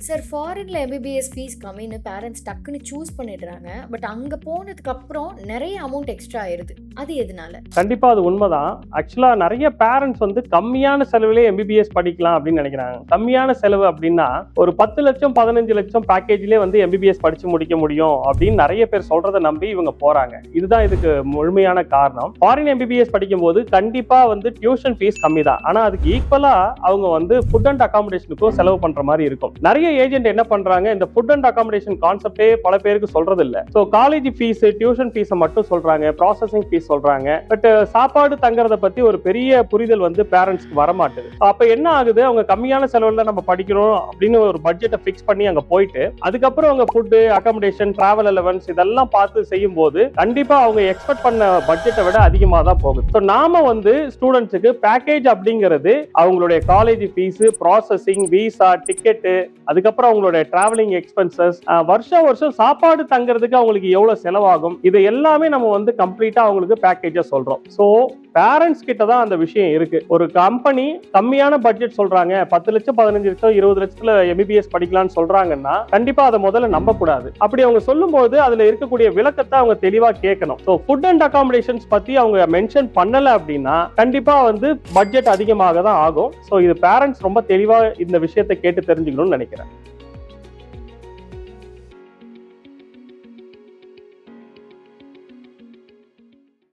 Sir ஃபாரின்ல MBBS fees கம்மின்னு parents டக்குன்னு சூஸ் பண்ணிடுறாங்க. பட் அங்க போனதுக்கு அப்புறம் நிறைய அமௌண்ட் எக்ஸ்ட்ரா ஆயிருது. அது எதனால? கண்டிப்பா அது உண்மைதான். ஆக்சுவலா நிறைய பேரண்ட்ஸ் வந்து கம்மியான செலவுலேயே எம்பிபிஎஸ் படிக்கலாம் அப்படின்னு நினைக்கிறாங்க. கம்மியான செலவு அப்படின்னா ஒரு 10 லட்சம் 15 லட்சம் பேக்கேஜ்லேயே வந்து எம்பிபிஎஸ் படிச்சு முடிக்க முடியும் அப்படின்னு நிறைய பேர் சொல்றதை நம்பி இவங்க போறாங்க. இதுதான் இதுக்கு முழுமையான காரணம். ஃபாரின் எம்பிபிஎஸ் படிக்கும் போது கண்டிப்பா வந்து டியூஷன் ஃபீஸ் கம்மி தான். ஆனா அதுக்கு ஈக்குவலா அவங்க வந்து ஃபுட் அண்ட் அகாமடேஷனுக்கும் செலவு பண்ற மாதிரி இருக்கும். நிறைய ஏஜென்ட் என்ன பண்றாங்க, இந்த ஃபுட் அண்ட் அகாமடேஷன் கான்செப்டே பல பேருக்கு சொல்றது இல்ல. So college fees tuition fees மட்டும் சொல்றாங்க, ப்ராசஸிங் ஃபீஸ் சொல்றாங்க. பட் சாப்பாடு தங்கறத பத்தி ஒரு பெரிய புரிதல் வந்து பேரண்ட்ஸ்க்கு வர மாட்டேது. அப்ப என்ன ஆகுது, அவங்க கம்மியான செலவுல நம்ம படிக்கணும் அப்படின்னு ஒரு பட்ஜெட்டை ஃபிக்ஸ் பண்ணி அங்க போயிட்டு அதுக்கப்புறம் அவங்க ஃபுட் அகாமடேஷன் டிராவல் அலவன்ஸ் இதெல்லாம் பார்த்து செய்யும் போது கண்டிப்பா அவங்க எக்ஸ்பெக்ட் பண்ண பட்ஜெட்டை விட அதிகமா தான் போகுது. ஸோ நாம வந்து ஸ்டூடெண்ட்ஸுக்கு பேக்கேஜ் அப்படிங்கிறது அவங்களுடைய college fees, processing, visa, ticket, அதுக்கப்புறம் அவங்களுடைய டிராவலிங் எக்ஸ்பென்சஸ், வருஷம் சாப்பாடு தங்கிறதுக்கு அவங்களுக்கு எவ்வளவு செலவாகும், இது எல்லாமே நம்ம வந்து கம்ப்ளீட்டா அவங்களுக்கு பேக்கேஜா சொல்றோம். ஸோ பேரண்ட்ஸ் கிட்ட தான் அந்த விஷயம் இருக்கு. ஒரு கம்பெனி கம்மியான பட்ஜெட் சொல்றாங்க, 10 லட்சம் 15 லட்சம் 20 லட்சத்துல எம்பிபிஎஸ் படிக்கலாம்னு சொல்றாங்கன்னா கண்டிப்பா அதை முதல்ல நம்ப கூடாது. அப்படி அவங்க சொல்லும் போது அதுல இருக்கக்கூடிய விளக்கத்தை அவங்க தெளிவா கேட்கணும். ஸோ ஃபுட் அண்ட் அகாமடேஷன்ஸ் பத்தி அவங்க மென்ஷன் பண்ணல அப்படின்னா கண்டிப்பா வந்து பட்ஜெட் அதிகமாக தான் ஆகும். ஸோ இது பேரண்ட்ஸ் ரொம்ப தெளிவா இந்த விஷயத்தை கேட்டு தெரிஞ்சுக்கணும்னு நினைக்கிறேன்.